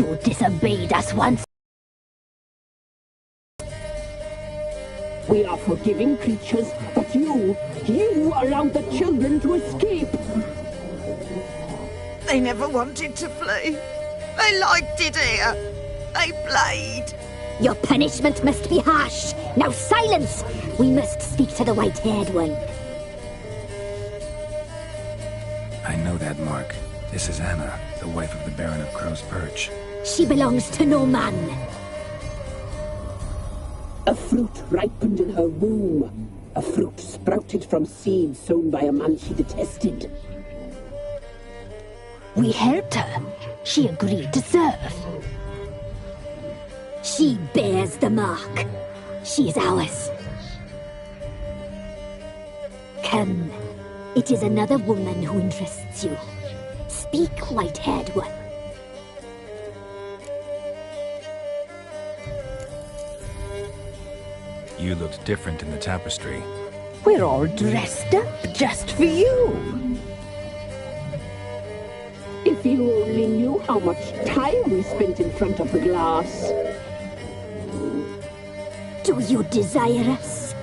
You disobeyed us once. We are forgiving creatures, but you allowed the children to escape. They never wanted to flee. They liked it here. They played. Your punishment must be harsh. Now silence! We must speak to the white-haired one. I know that mark. This is Anna, the wife of the Baron of Crow's Perch. She belongs to no man. A fruit ripened in her womb. A fruit sprouted from seeds sown by a man she detested. We helped her. She agreed to serve. She bears the mark. She is ours. Come. It is another woman who interests you. Speak, white-haired one. You looked different in the tapestry. We're all dressed up just for you. If you only knew how much time we spent in front of the glass. Do you desire us?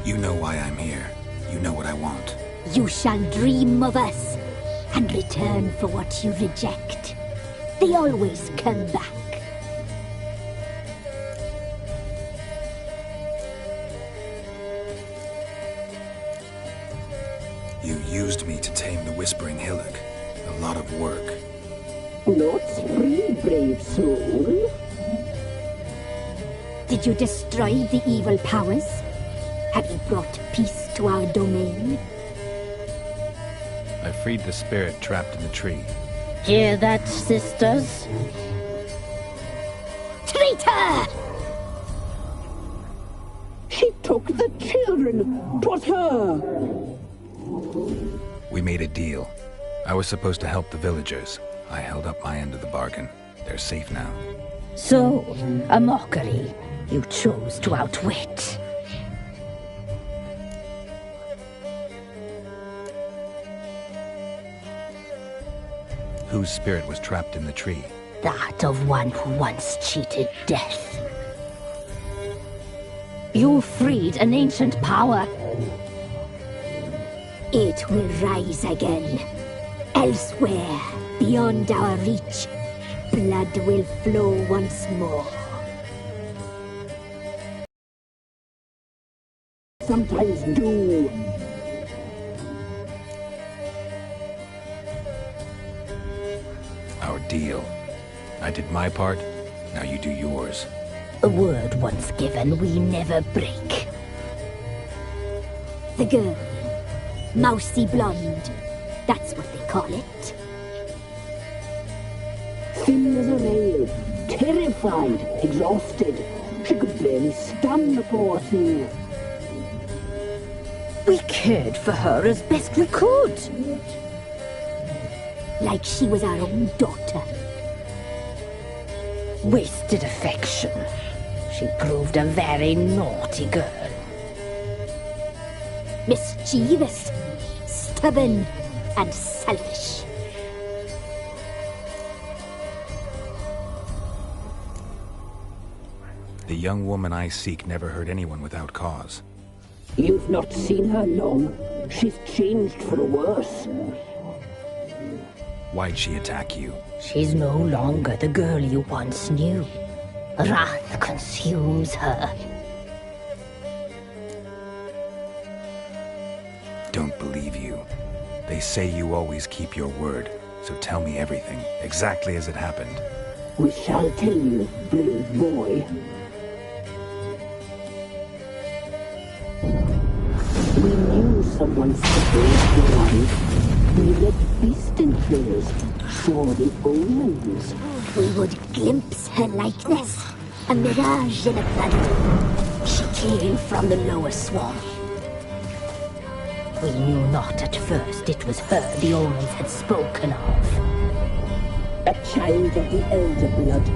You know why I'm here. You know what I want. You shall dream of us and return for what you reject. They always come back. You used me to tame the Whispering Hillock. A lot of work. Not free, brave soul. Did you destroy the evil powers? Have you brought peace to our domain? I freed the spirit trapped in the tree. Hear that, sisters? Traitor! She took the children. 'Twas her. We made a deal. I was supposed to help the villagers. I held up my end of the bargain. They're safe now. So, a mockery you chose to outwit. Whose spirit was trapped in the tree? That of one who once cheated death. You freed an ancient power. It will rise again. Elsewhere, beyond our reach, blood will flow once more. Sometimes do. Our deal. I did my part, now you do yours. A word once given, we never break. The girl. Mousy blonde. That's what they call it. Thin as a rail. Terrified. Exhausted. She could barely stand the poor thing. We cared for her as best we could. Like she was our own daughter. Wasted affection. She proved a very naughty girl. Mischievous, stubborn, and selfish. The young woman I seek never hurt anyone without cause. You've not seen her long. She's changed for the worse. Why'd she attack you? She's no longer the girl you once knew. Wrath consumes her. Don't believe you. They say you always keep your word, so tell me everything, exactly as it happened. We shall tell you, brave boy. We knew someone separated your life. We led beast hunters, saw the omens. We would glimpse her likeness, a mirage in a flood. She came from the lower swamp. We knew not at first it was her the omens had spoken of. A child of the elder blood.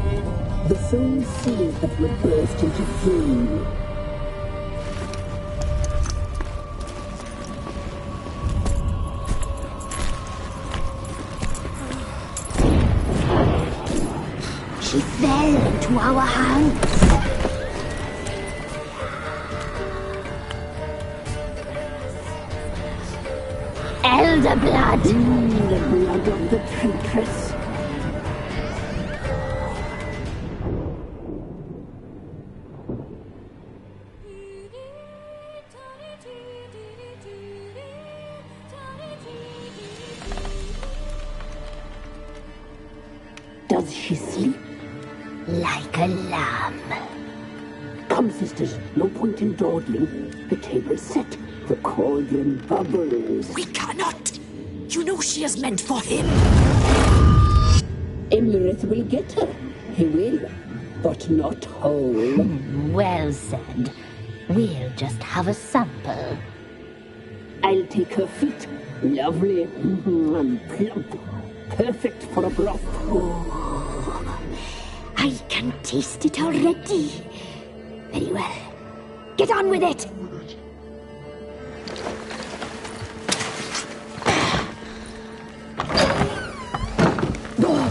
The soul seed that will burst into flame. She fell into our hands. Elder blood! The blood of the traitress. Does she sleep? Like a lamb. Come, sisters, no point in dawdling. The table's set. The cauldron bubbles. We cannot. You know she is meant for him. Emirith will get her. He will, but not whole. Well said. We'll just have a sample. I'll take her feet. Lovely and plump. Perfect for a broth. I can taste it already. Very well. Get on with it!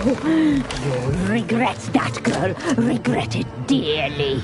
You'll regret that, girl. Regret it dearly.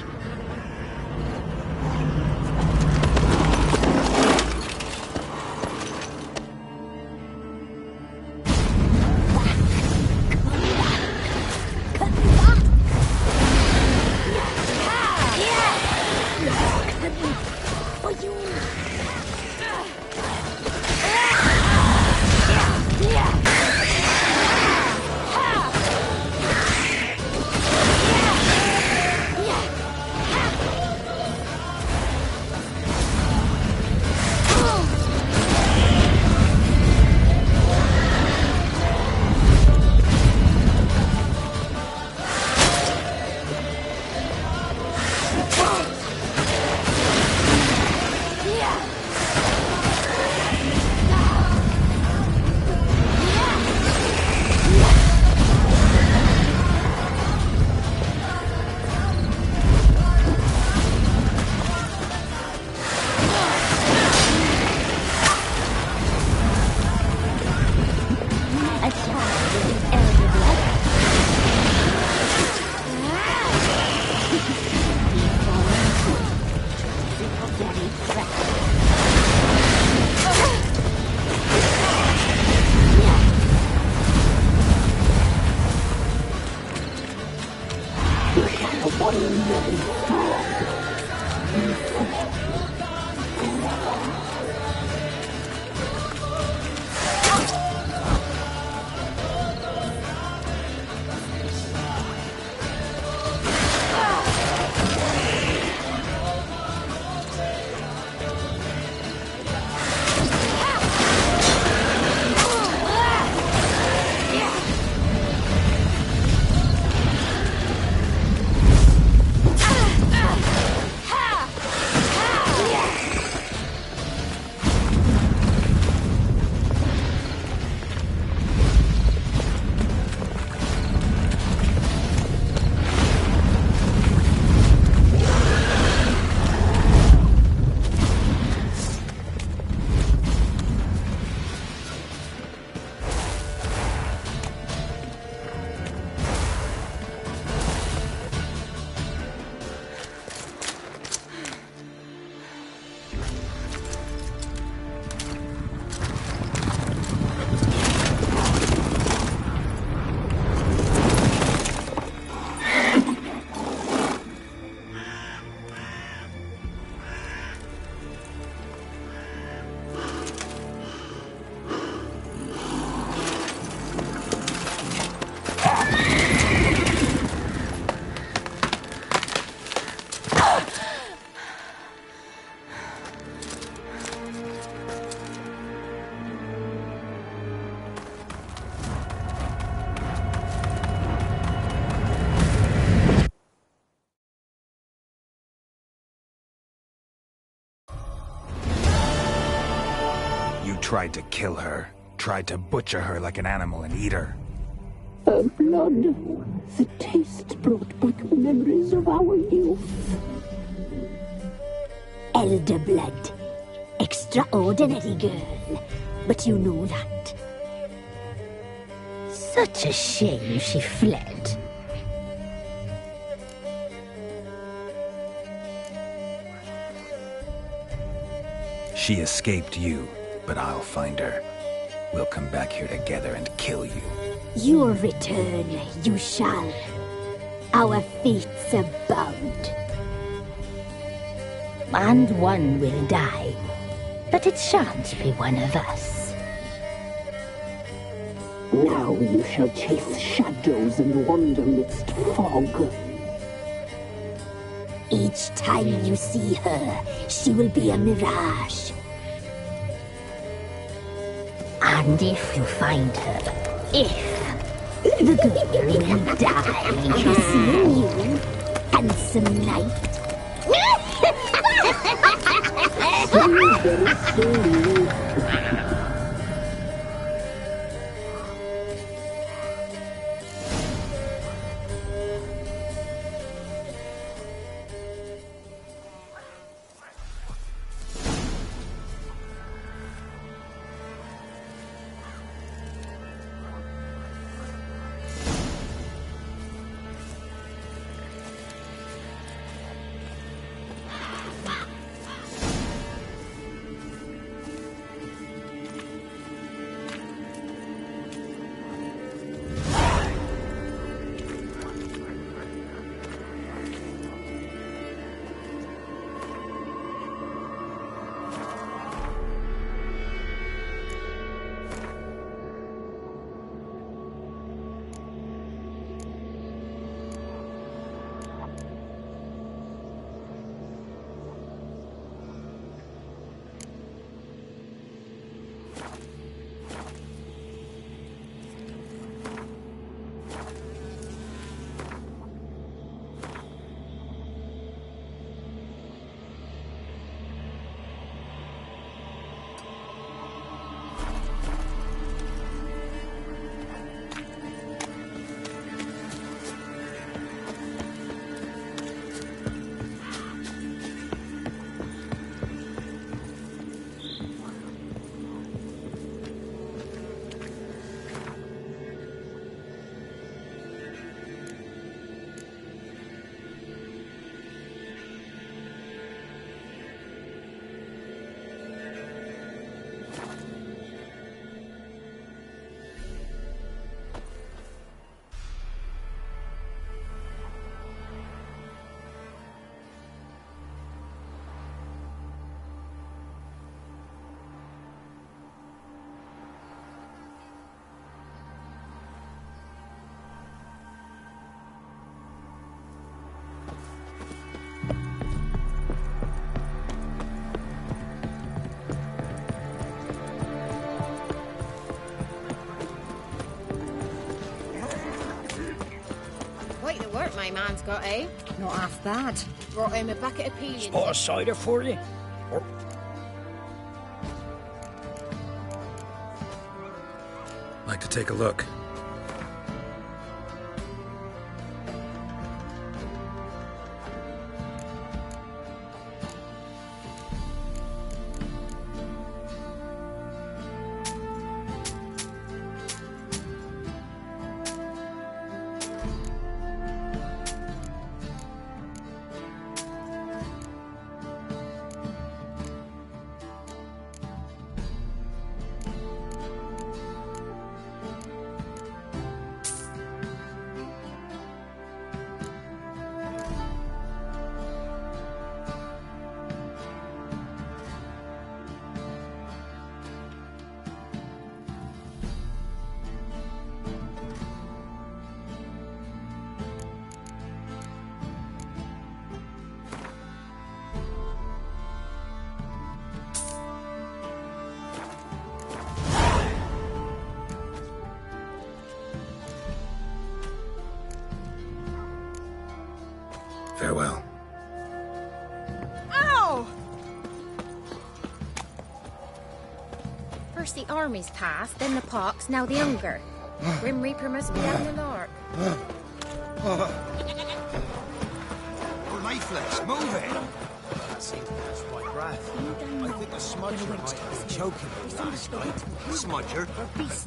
Tried to kill her. Tried to butcher her like an animal and eat her. Her blood. The taste brought back memories of our youth. Elder blood. Extraordinary girl. But you know that. Such a shame she fled. She escaped you, but I'll find her. We'll come back here together and kill you. Your return, you shall. Our fates are bound. And one will die, but it shan't be one of us. Now you shall chase shadows and wander midst fog. Each time you see her, she will be a mirage. And if you find her, the girl will die. You see you, handsome knight. Very slowly. Quite the work my man's got, eh? Not half bad. Brought him a bucket of peelings. Spot a cider for you? Or Like to take a look. Farewell. Ow! First the armies passed, then the pox, now the hunger. Grim Reaper must be having a lark. Leaflets, move it! That seems to catch my breath. I think the smudger might have been choking me last night. Smudger?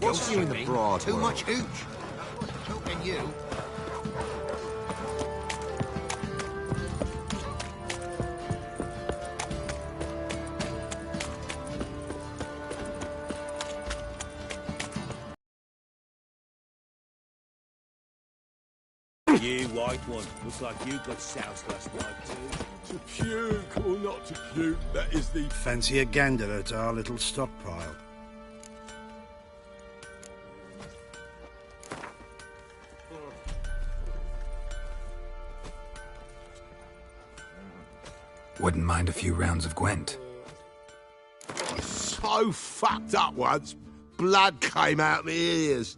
What's you in the broad? Too much hooch. Choking you. You white one. Looks like you got soused last night too. To puke or not to puke, that is the... Fancy a gander at our little stockpile. Wouldn't mind a few rounds of Gwent. So fucked up once, blood came out my ears.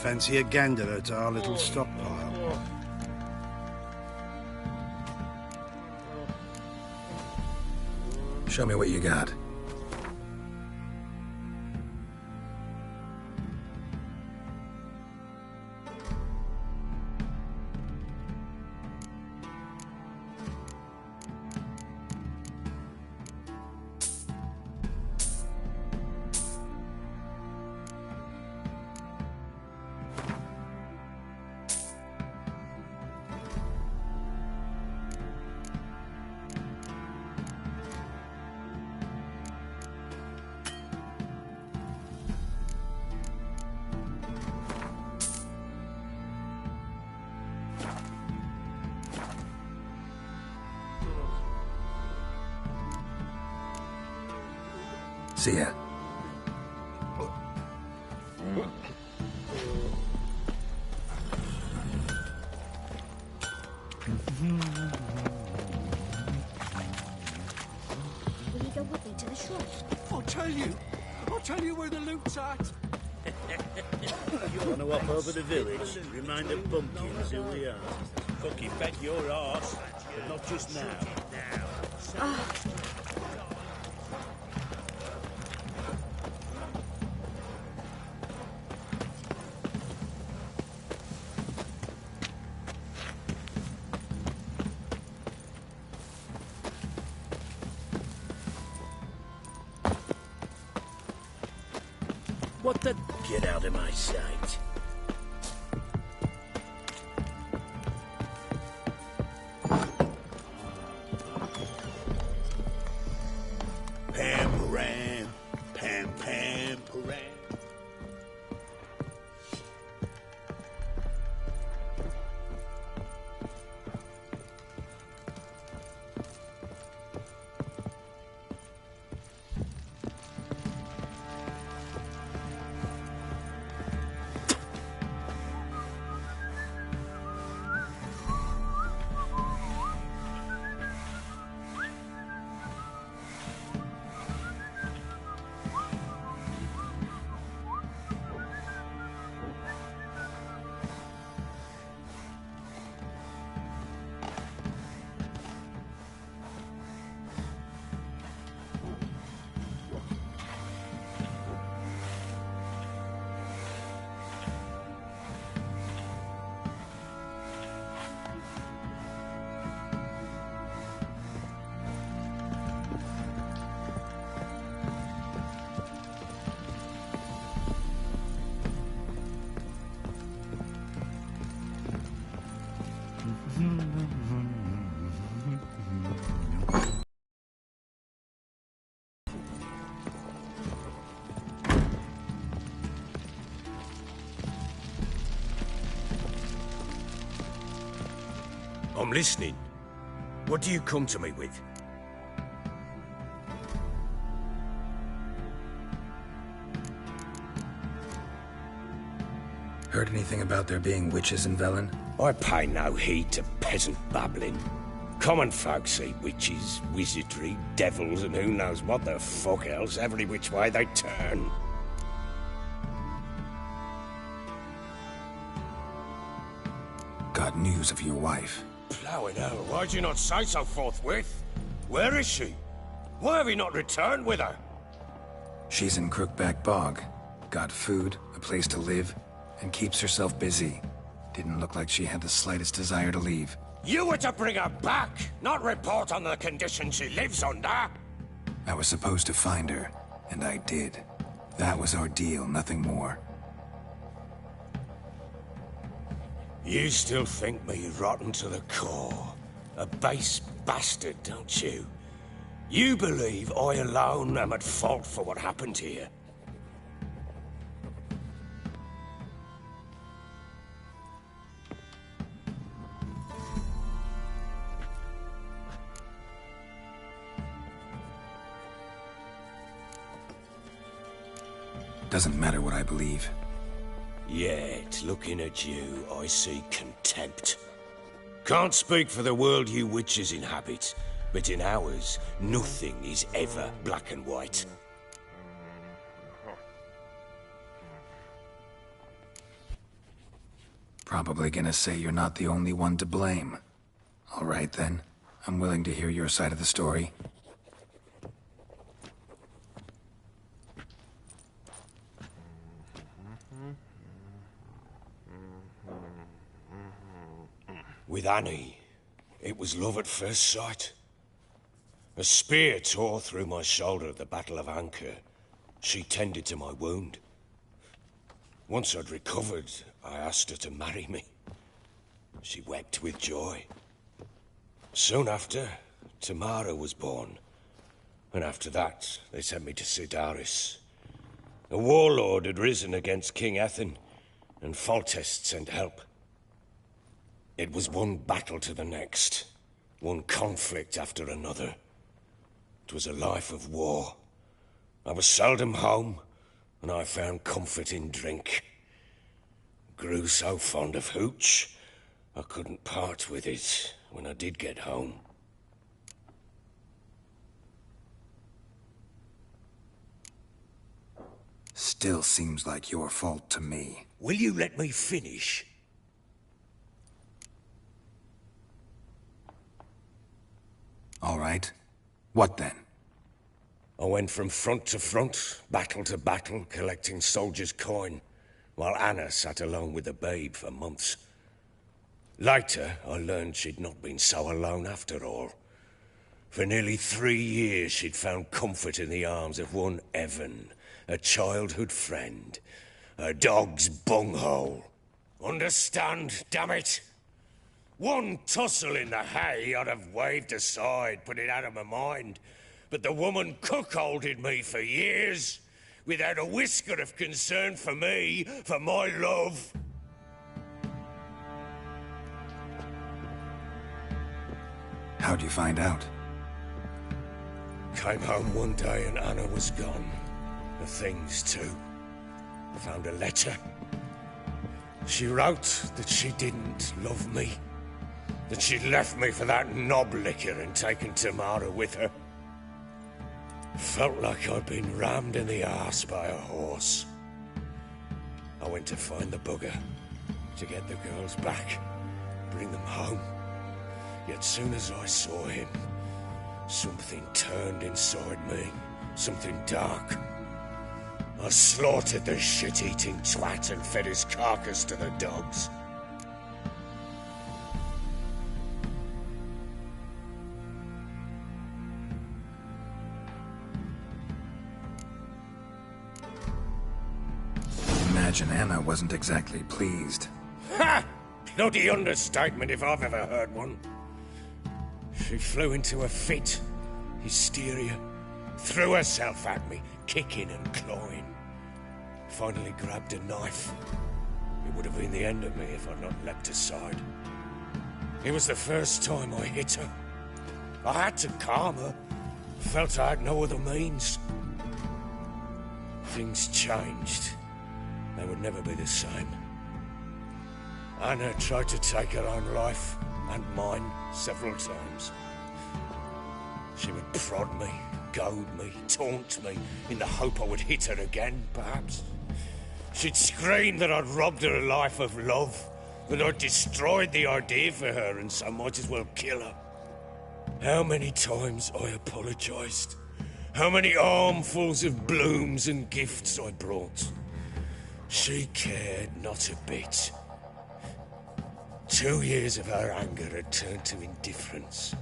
Fancy a gander at our little stockpile. Show me what you got. See ya. Will you go with me to the shrine? I'll tell you where the loot's at. You want to walk over the village? Remind the bumpkins who we are. Fucking bet your arse, but not just now. What the... Get out of my sight. Pam-param, pam-pam-param. I'm listening. What do you come to me with? Heard anything about there being witches in Velen? I pay no heed to peasant babbling. Common folk see witches, wizardry, devils, and who knows what the fuck else every which way they turn. Got news of your wife. Plowing hell, why'd you not say so forthwith? Where is she? Why have you not returned with her? She's in Crookback Bog. Got food, a place to live, and keeps herself busy. Didn't look like she had the slightest desire to leave. You were to bring her back, not report on the conditions she lives under. I was supposed to find her, and I did. That was our deal, nothing more. You still think me rotten to the core. A base bastard, don't you? You believe I alone am at fault for what happened here. Doesn't matter what I believe. Yet, looking at you, I see contempt. Can't speak for the world you witches inhabit, But in ours, nothing is ever black and white. Probably gonna say you're not the only one to blame. All right then. I'm willing to hear your side of the story. With Annie, it was love at first sight. A spear tore through my shoulder at the Battle of Anchor. She tended to my wound. Once I'd recovered, I asked her to marry me. She wept with joy. Soon after, Tamara was born. And after that, they sent me to Sidaris. A warlord had risen against King Ethan, and Foltest sent help. It was one battle to the next, one conflict after another. It was a life of war. I was seldom home, and I found comfort in drink. Grew so fond of hooch, I couldn't part with it when I did get home. Still seems like your fault to me. Will you let me finish? All right. What then? I went from front to front, battle to battle, collecting soldiers' coin, while Anna sat alone with the babe for months. Later, I learned she'd not been so alone after all. For nearly 3 years, she'd found comfort in the arms of one Evan, a childhood friend, a dog's bunghole. Understand, damn it? One tussle in the hay I'd have waved aside, put it out of my mind. But the woman cuckolded me for years, without a whisker of concern for me, for my love. How'd you find out? Came home one day and Anna was gone. The things too. Found a letter. She wrote that she didn't love me. That she'd left me for that knob licker and taken Tamara with her. Felt like I'd been rammed in the arse by a horse. I went to find the bugger, to get the girls back, bring them home. Yet soon as I saw him, something turned inside me, something dark. I slaughtered the shit-eating twat and fed his carcass to the dogs. Imagine Anna wasn't exactly pleased. Ha! Bloody understatement if I've ever heard one. She flew into a fit, hysteria, threw herself at me, kicking and clawing. Finally grabbed a knife. It would have been the end of me if I'd not leapt aside. It was the first time I hit her. I had to calm her. Felt I had no other means. Things changed. They would never be the same. Anna tried to take her own life, and mine, several times. She would prod me, goad me, taunt me, in the hope I would hit her again, perhaps. She'd scream that I'd robbed her life of love, that I'd destroyed the idea for her, and so might as well kill her. How many times I apologized. How many armfuls of blooms and gifts I brought. She cared not a bit. 2 years of her anger had turned to indifference,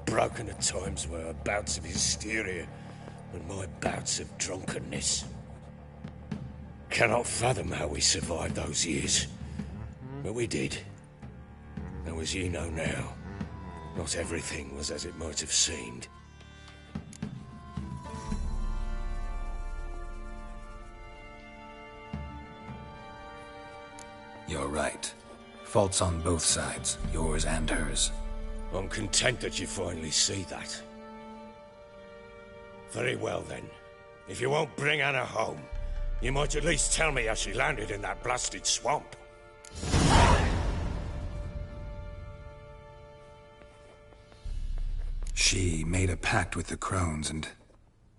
broken at times by her bouts of hysteria and my bouts of drunkenness. Cannot fathom how we survived those years, but we did. Though as you know now, not everything was as it might have seemed. You're right. Faults on both sides, yours and hers. I'm content that you finally see that. Very well then. If you won't bring Anna home, you might at least tell me how she landed in that blasted swamp. She made a pact with the crones and...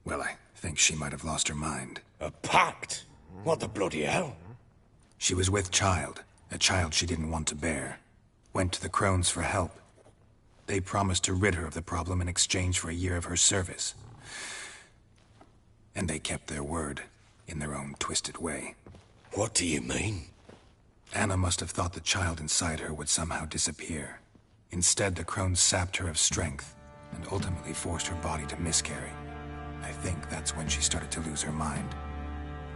well, I think she might have lost her mind. A pact? What the bloody hell? She was with child, a child she didn't want to bear. Went to the crones for help. They promised to rid her of the problem in exchange for a year of her service. And they kept their word, in their own twisted way. What do you mean? Anna must have thought the child inside her would somehow disappear. Instead, the crones sapped her of strength, and ultimately forced her body to miscarry. I think that's when she started to lose her mind.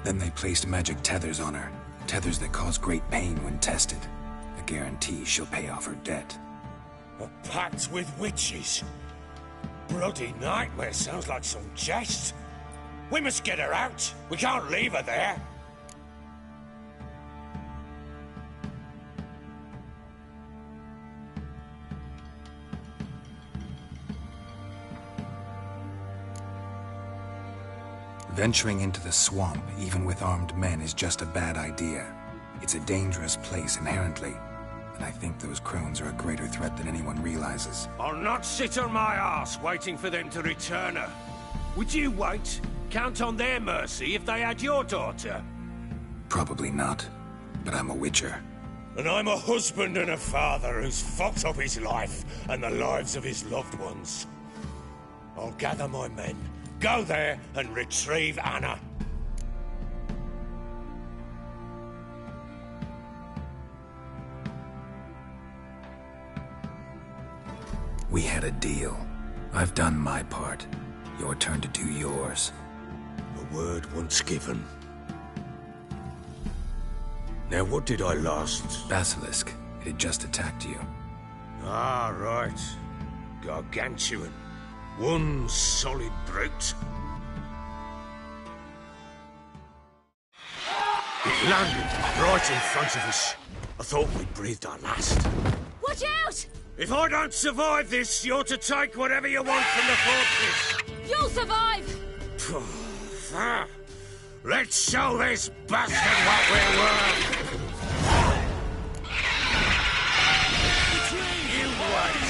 Then they placed magic tethers on her, tethers that cause great pain when tested. A guarantee she'll pay off her debt. A pact with witches? Bloody nightmare, sounds like some jest. We must get her out. We can't leave her there. Venturing into the swamp, even with armed men, is just a bad idea. It's a dangerous place inherently, and I think those crones are a greater threat than anyone realizes. I'll not sit on my arse waiting for them to return her. Would you wait? Count on their mercy if they had your daughter? Probably not, but I'm a witcher. And I'm a husband and a father who's fucked up his life and the lives of his loved ones. I'll gather my men, go there and retrieve Anna. We had a deal. I've done my part. Your turn to do yours. A word once given. Now what did I last? Basilisk. It had just attacked you. Ah, right. Gargantuan. One solid brute. It landed right in front of us. I thought we'd breathed our last. Watch out! If I don't survive this, you're to take whatever you want from the fortress. You'll survive! Let's show this bastard what we're worth! You wait!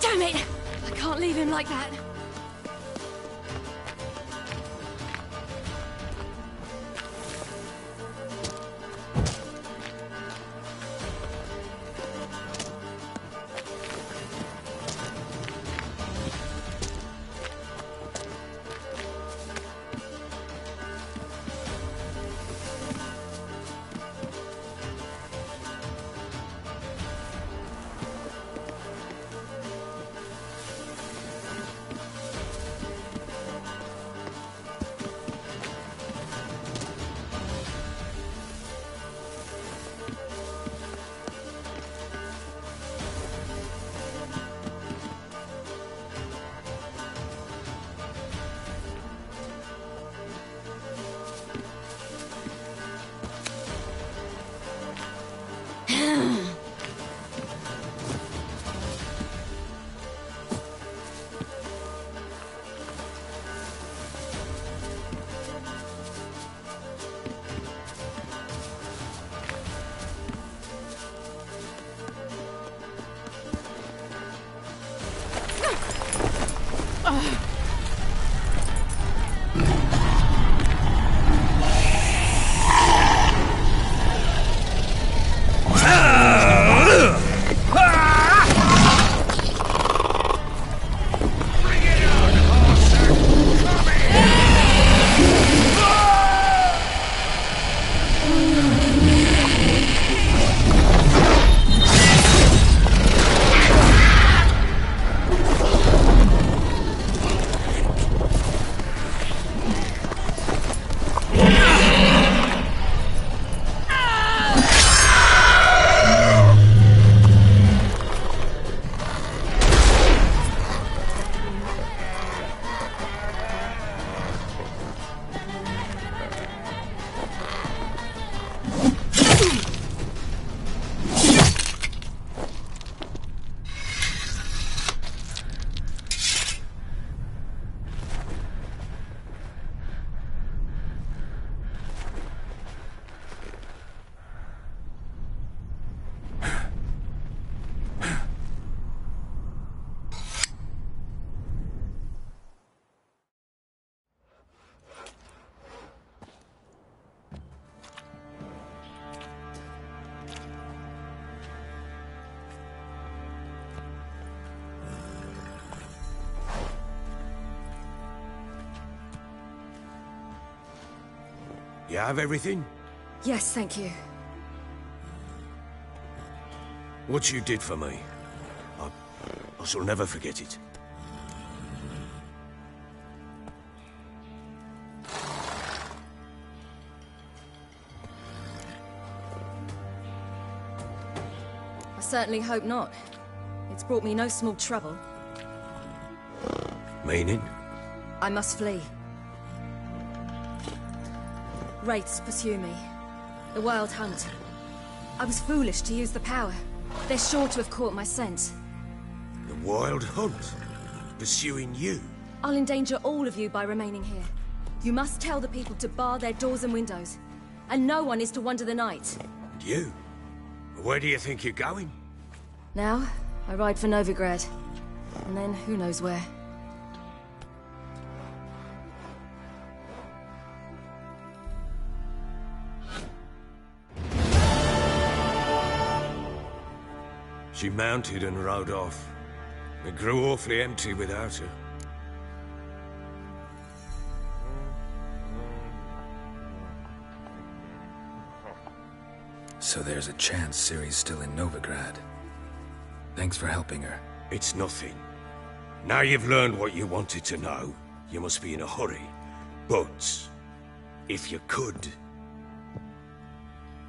Damn it! I can't leave him like that. You have everything? Yes, thank you. What you did for me, I shall never forget it. I certainly hope not. It's brought me no small trouble. Meaning? I must flee. Wraiths pursue me. The Wild Hunt. I was foolish to use the power. They're sure to have caught my scent. The Wild Hunt? Pursuing you? I'll endanger all of you by remaining here. You must tell the people to bar their doors and windows. And no one is to wander the night. And you? Where do you think you're going? Now, I ride for Novigrad. And then, who knows where. She mounted and rode off. It grew awfully empty without her. So there's a chance Ciri's still in Novigrad. Thanks for helping her. It's nothing. Now you've learned what you wanted to know, you must be in a hurry. But, if you could...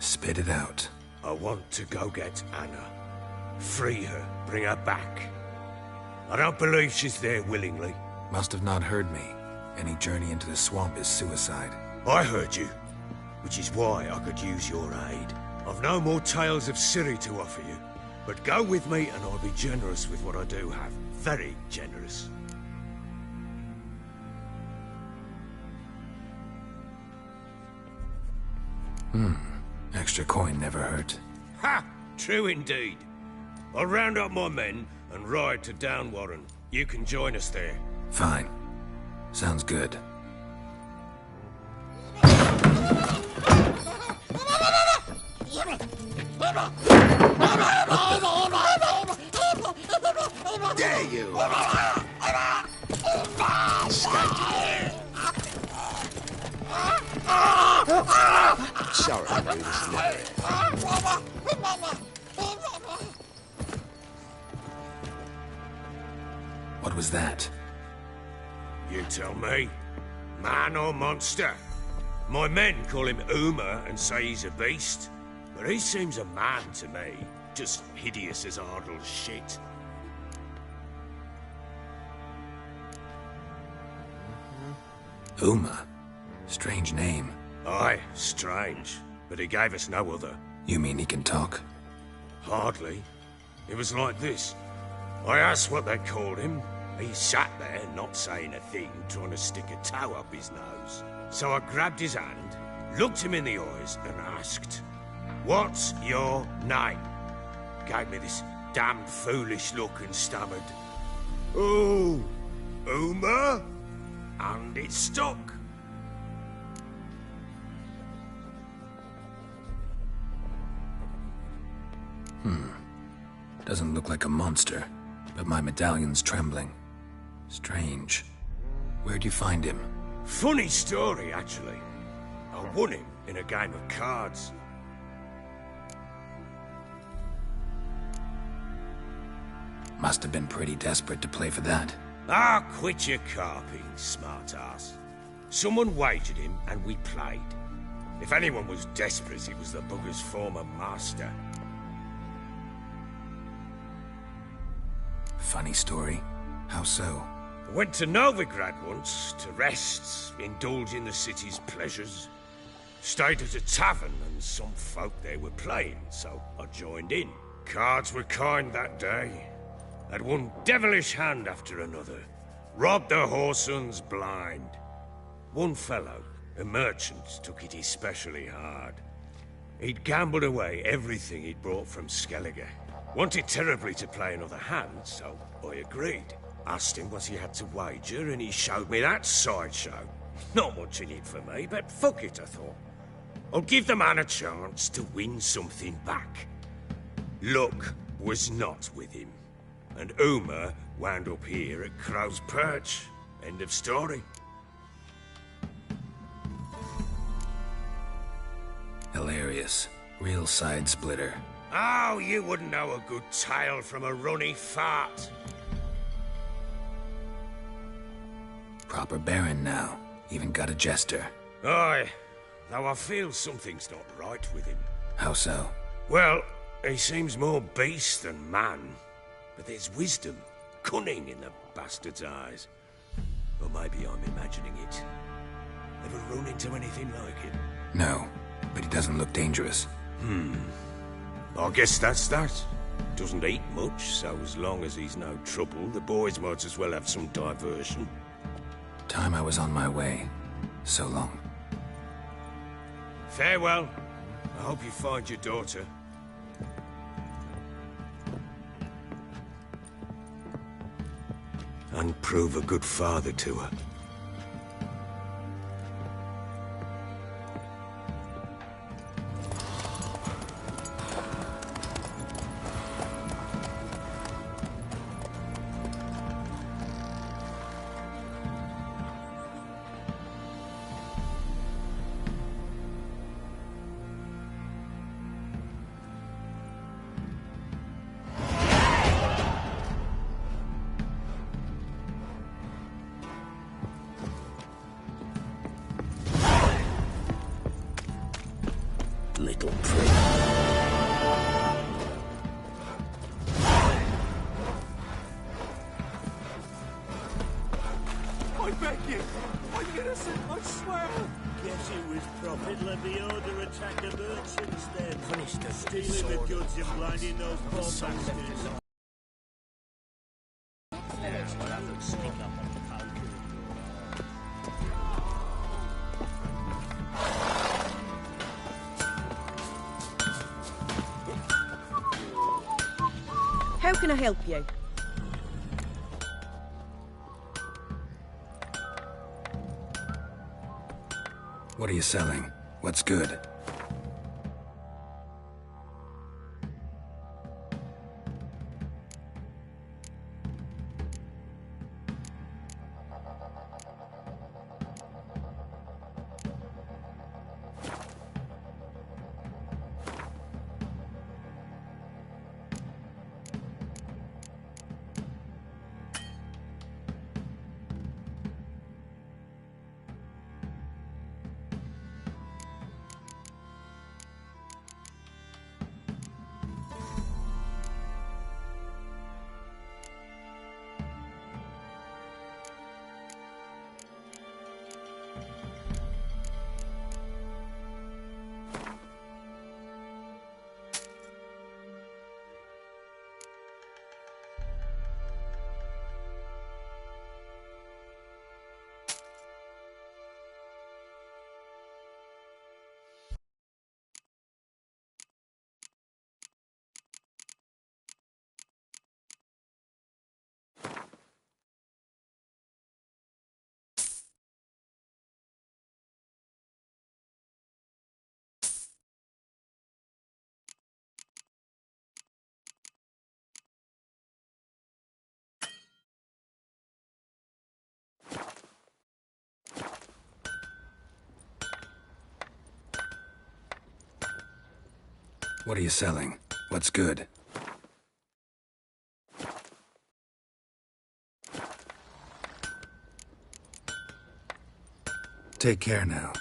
Spit it out. I want to go get Anna. Free her, bring her back. I don't believe she's there willingly. Must have not heard me. Any journey into the swamp is suicide. I heard you, which is why I could use your aid. I've no more tales of Ciri to offer you, but go with me and I'll be generous with what I do have. Very generous. Extra coin never hurt. Ha! True indeed. I'll round up my men and ride to Downwarren. You can join us there. Fine. Sounds good. Dare you! Sorry, I knew this never. What was that? You tell me. Man or monster? My men call him Uma and say he's a beast, but he seems a man to me. Just hideous as Ardle's shit. Uma? Strange name. Aye, strange. But he gave us no other. You mean he can talk? Hardly. It was like this. I asked what they called him. He sat there, not saying a thing, trying to stick a toe up his nose. So I grabbed his hand, looked him in the eyes, and asked, "What's your name?" Gave me this damned foolish look and stammered, "Oh, Uma, and it's stuck. Doesn't look like a monster, but my medallion's trembling. Strange. Where'd you find him? Funny story, actually. I won him in a game of cards. Must have been pretty desperate to play for that. Ah, quit your carping, smart-ass. Someone wagered him, and we played. If anyone was desperate, it was the bugger's former master. Funny story. How so? I went to Novigrad once, to rest, indulge in the city's pleasures. Stayed at a tavern, and some folk there were playing, so I joined in. Cards were kind that day. Had one devilish hand after another. Robbed the whoresons blind. One fellow, a merchant, took it especially hard. He'd gambled away everything he'd brought from Skellige. Wanted terribly to play another hand, so I agreed. Asked him what he had to wager, and he showed me that sideshow. Not much in it for me, but fuck it, I thought. I'll give the man a chance to win something back. Luck was not with him, and Uma wound up here at Crow's Perch. End of story. Hilarious. Real side splitter. Oh, you wouldn't know a good tale from a runny fart. Proper baron now. Even got a jester. Aye, though I feel something's not right with him. How so? Well, he seems more beast than man. But there's wisdom, cunning in the bastard's eyes. Or maybe I'm imagining it. Ever run into anything like him? No, but he doesn't look dangerous. I guess that's that. Doesn't eat much, so as long as he's no trouble, the boys might as well have some diversion. Time I was on my way. So long. Farewell. I hope you find your daughter. And prove a good father to her. Little prick. I beg you! I'm innocent, I swear! Guess it was profitless the order attack the merchants then. Finish the Stealing the goods and blinding those poor bastards. How can I help you? What are you selling? What's good? What are you selling? What's good? Take care now.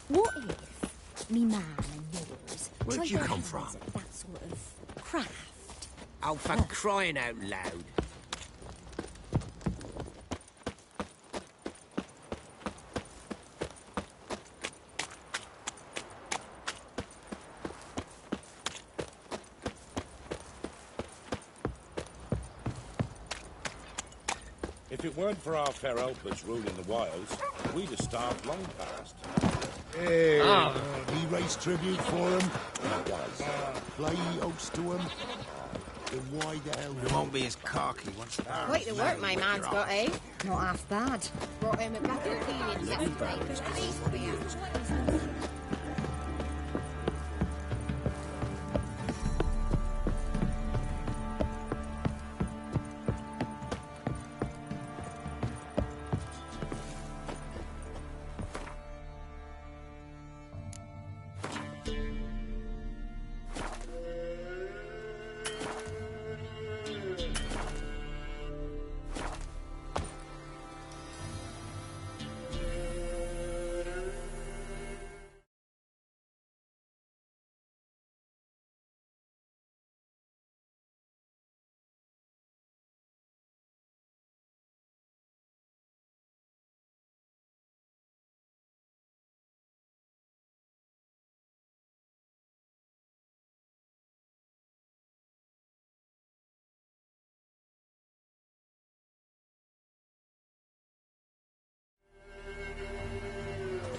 What if me man and yours Where'd tried you their come hands from? at that sort of craft? Oh, for crying out loud. If it weren't for our fair helpers ruling the wilds, we'd have starved long past. Hey, he raised tribute for him. He does. Play oats to him. Then why the hell? He won't be as cocky once the Quite the work my man's got, eh? Not half bad. Brought him a bucket of Killin yesterday.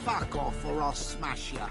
Fuck off or I'll smash ya.